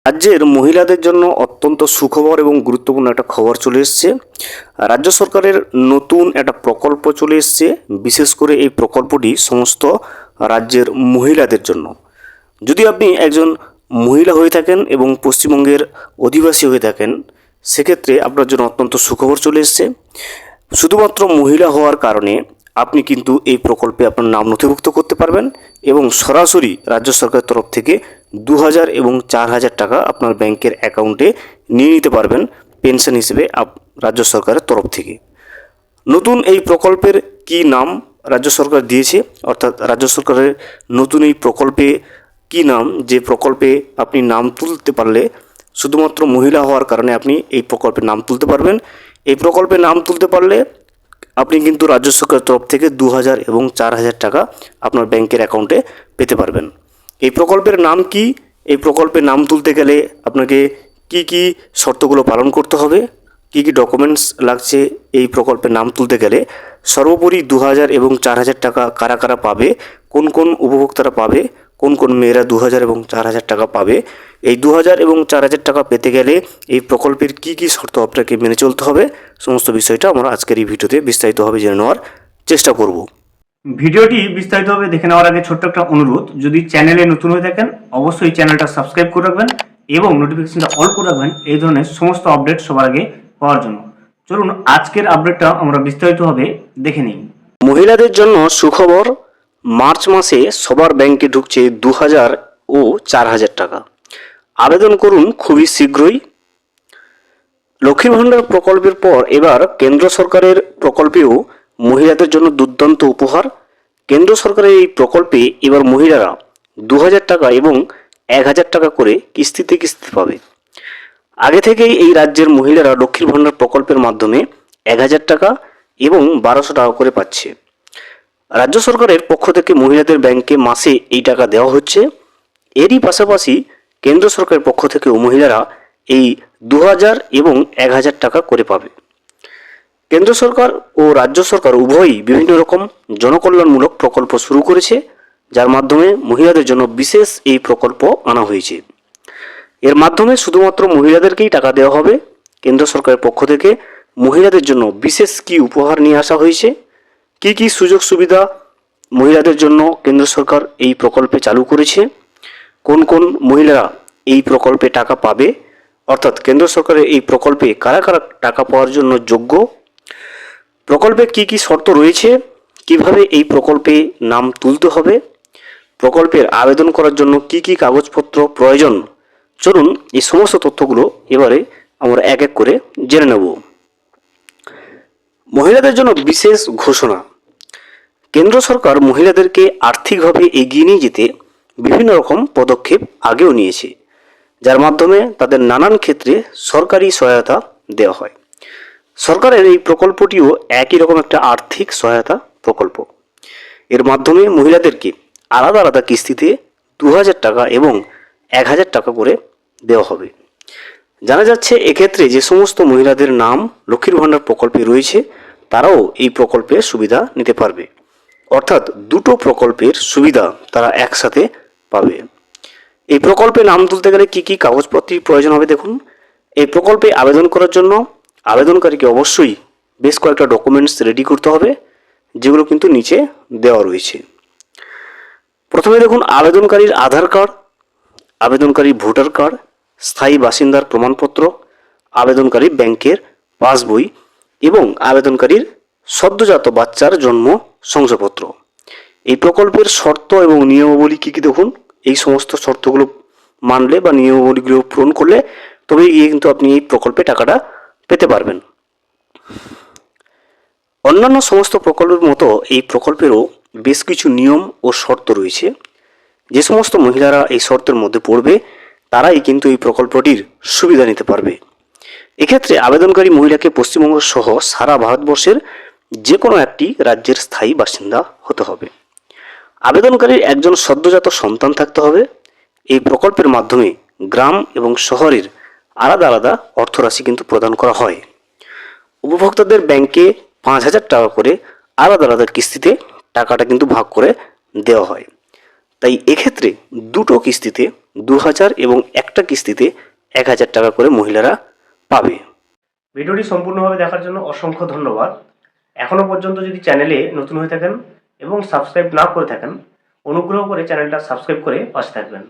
রাজ্যের মহিলাদের জন্য অত্যন্ত সুখবর এবং গুরুত্বপূর্ণ একটা খবর চলে এসেছে। রাজ্য সরকারের নতুন একটা প্রকল্প চলে এসেছে। বিশেষ করে এই প্রকল্পটি সমস্ত রাজ্যের মহিলাদের জন্য। যদি আপনি একজন মহিলা হয়ে থাকেন এবং পশ্চিমবঙ্গের অধিবাসী হয়ে থাকেন, সেক্ষেত্রে আপনার জন্য অত্যন্ত সুখবর চলে এসেছে। শুধুমাত্র মহিলা হওয়ার কারণে আপনি কিন্তু এই প্রকল্পে আপনার নাম নথিভুক্ত করতে পারবেন এবং সরাসরি রাজ্য সরকারের তরফ থেকে 2000 এবং 4000 টাকা আপনার ব্যাংকের অ্যাকাউন্টে নিয়ে নিতে পারবেন পেনশন হিসেবে রাজ্য সরকারের তরফ থেকে। নতুন এই প্রকল্পের কি নাম রাজ্য সরকার দিয়েছে, অর্থাৎ রাজ্য সরকারের নতুন এই প্রকল্পে কি নাম, যে প্রকল্পে আপনি নাম তুলতে পারলে শুধুমাত্র মহিলা হওয়ার কারণে আপনি এই প্রকল্পে নাম তুলতে পারবেন। এই প্রকল্পে নাম তুলতে পারলে আপনি কিন্তু রাজ্য সরকারের তরফ থেকে 2000 এবং 4000 টাকা আপনার ব্যাংকের অ্যাকাউন্টে পেতে পারবেন। এই প্রকল্পের নাম কি, এই প্রকল্পে নাম তুলতে গেলে আপনাকে কি কি শর্তগুলো পালন করতে হবে, কি কি ডকুমেন্টস লাগছে এই প্রকল্পে নাম তুলতে গেলে, সর্বোপরি 2000 এবং 4000 টাকা কারা কারা পাবে, কোন কোন উপভোক্তারা পাবে, কোন কোন মেয়েরা 2000 এবং 4000 টাকা পাবে, এই 2000 এবং 4000 টাকা পেতে গেলে এই প্রকল্পের কি কি শর্ত আপনাকে মেনে চলতে হবে, সমস্ত বিষয়টা আমরা আজকের এই ভিডিওতে বিস্তারিতভাবে জেনে নেওয়ার চেষ্টা করব। ভিডিওটি বিস্তারিতভাবে দেখে নেওয়ার আগে ছোট্ট একটা অনুরোধ, যদি চ্যানেলে নতুন হয়ে থাকেন অবশ্যই চ্যানেলটা সাবস্ক্রাইব করে রাখবেন এবং নোটিফিকেশনটা অল করে রাখবেন এই ধরনের সমস্ত আপডেট সবার আগে পাওয়ার জন্য। চলুন আজকের আপডেটটা আমরা বিস্তারিতভাবে দেখে নিই। মহিলাদের জন্য সুখবর, মার্চ মাসে সবার ব্যাংকে ঢুকছে 2000 ও 4000 টাকা। আবেদন করুন খুবই শীঘ্রই। লক্ষ্মীর ভাণ্ডার প্রকল্পের পর এবার কেন্দ্র সরকারের প্রকল্পেও মহিলাদের জন্য দুর্দান্ত উপহার। কেন্দ্র সরকারের এই প্রকল্পে এবার মহিলারা 2000 টাকা এবং 1000 টাকা করে কিস্তিতে পাবে। আগে থেকেই এই রাজ্যের মহিলারা লক্ষ্মীর ভাণ্ডার প্রকল্পের মাধ্যমে 1000 টাকা এবং 1200 টাকা করে পাচ্ছে। রাজ্য সরকারের পক্ষ থেকে মহিলাদের ব্যাংকে মাসে এই টাকা দেওয়া হচ্ছে। এরই পাশাপাশি কেন্দ্র সরকারের পক্ষ থেকেও মহিলারা এই 2000 এবং 1000 টাকা করে পাবে। কেন্দ্র সরকার ও রাজ্য সরকার উভয়ই বিভিন্ন রকম জনকল্যাণমূলক প্রকল্প শুরু করেছে, যার মাধ্যমে মহিলাদের জন্য বিশেষ এই প্রকল্প আনা হয়েছে। এর মাধ্যমে শুধুমাত্র মহিলাদেরকেই টাকা দেওয়া হবে। কেন্দ্র সরকারের পক্ষ থেকে মহিলাদের জন্য বিশেষ কি উপহার নিয়ে আসা হয়েছে, কি কি সুযোগ সুবিধা মহিলাদের জন্য কেন্দ্র সরকার এই প্রকল্পে চালু করেছে, কোন কোন মহিলারা এই প্রকল্পে টাকা পাবে, অর্থাৎ কেন্দ্র সরকারের এই প্রকল্পে কারা কারা টাকা পাওয়ার জন্য যোগ্য, প্রকল্পে কি কি শর্ত রয়েছে, কিভাবে এই প্রকল্পে নাম তুলতে হবে, প্রকল্পের আবেদন করার জন্য কি কি কাগজপত্র প্রয়োজন, চলুন এই সমস্ত তথ্যগুলো এবারে আমরা এক এক করে জেনে নেব। মহিলাদের জন্য বিশেষ ঘোষণা। কেন্দ্র সরকার মহিলাদেরকে আর্থিকভাবে এগিয়ে নিয়ে যেতে বিভিন্ন রকম পদক্ষেপ আগেও নিয়েছে, যার মাধ্যমে তাদের নানান ক্ষেত্রে সরকারি সহায়তা দেওয়া হয়। সরকারের এই প্রকল্পটিও একই রকম একটা আর্থিক সহায়তা প্রকল্প। এর মাধ্যমে মহিলাদেরকে আলাদা আলাদা কিস্তিতে 2000 টাকা এবং 1000 টাকা করে দেওয়া হবে। জানা যাচ্ছে এক্ষেত্রে যে সমস্ত মহিলাদের নাম লক্ষ্মীর ভাণ্ডার প্রকল্পে রয়েছে তারাও এই প্রকল্পের সুবিধা নিতে পারবে, অর্থাৎ দুটো প্রকল্পের সুবিধা তারা একসাথে পাবে। এই প্রকল্পে নাম তুলতে গেলে কি কি কাগজপত্রের প্রয়োজন হবে দেখুন। এই প্রকল্পে আবেদন করার জন্য আবেদনকারীকে অবশ্যই বেশ কয়েকটা ডকুমেন্টস রেডি করতে হবে, যেগুলো কিন্তু নিচে দেওয়া রয়েছে। প্রথমে দেখুন আবেদনকারীর আধার কার্ড, আবেদনকারীর ভোটার কার্ড, স্থায়ী বাসিন্দার প্রমাণপত্র, আবেদনকারী ব্যাংকের পাসবই এবং আবেদনকারীর সদ্যজাত বাচ্চার জন্ম শংসাপত্র। এই প্রকল্পের শর্ত এবং নিয়মাবলী কী কী দেখুন। এই সমস্ত শর্তগুলো মানলে বা নিয়মাবলীগুলো পূরণ করলে তবেই গিয়ে কিন্তু আপনি এই প্রকল্পে টাকাটা পেতে পারবেন। অন্যান্য সমস্ত প্রকল্পের মতো এই প্রকল্পেরও বেশ কিছু নিয়ম ও শর্ত রয়েছে। যে সমস্ত মহিলারা এই শর্তের মধ্যে পড়বে তারাই কিন্তু এই প্রকল্পটির সুবিধা নিতে পারবে। এক্ষেত্রে আবেদনকারী মহিলাকে পশ্চিমবঙ্গ সহ সারা ভারতবর্ষের যে কোনো একটি রাজ্যের স্থায়ী বাসিন্দা হতে হবে। আবেদনকারীর একজন সদ্যজাত সন্তান থাকতে হবে। এই প্রকল্পের মাধ্যমে গ্রাম এবং শহরের আলাদা আলাদা অর্থরাশি কিন্তু প্রদান করা হয়। উপভোক্তাদের ব্যাংকে 5000 টাকা করে আলাদা আলাদা কিস্তিতে টাকাটা কিন্তু ভাগ করে দেওয়া হয়। তাই এক্ষেত্রে দুটো কিস্তিতে 2000 এবং একটা কিস্তিতে 1000 টাকা করে মহিলারা পাবে। ভিডিওটি সম্পূর্ণভাবে দেখার জন্য অসংখ্য ধন্যবাদ। এখনও পর্যন্ত যদি চ্যানেলে নতুন হয়ে থাকেন এবং সাবস্ক্রাইব না করে থাকেন, অনুগ্রহ করে চ্যানেলটা সাবস্ক্রাইব করে পাশে থাকবেন।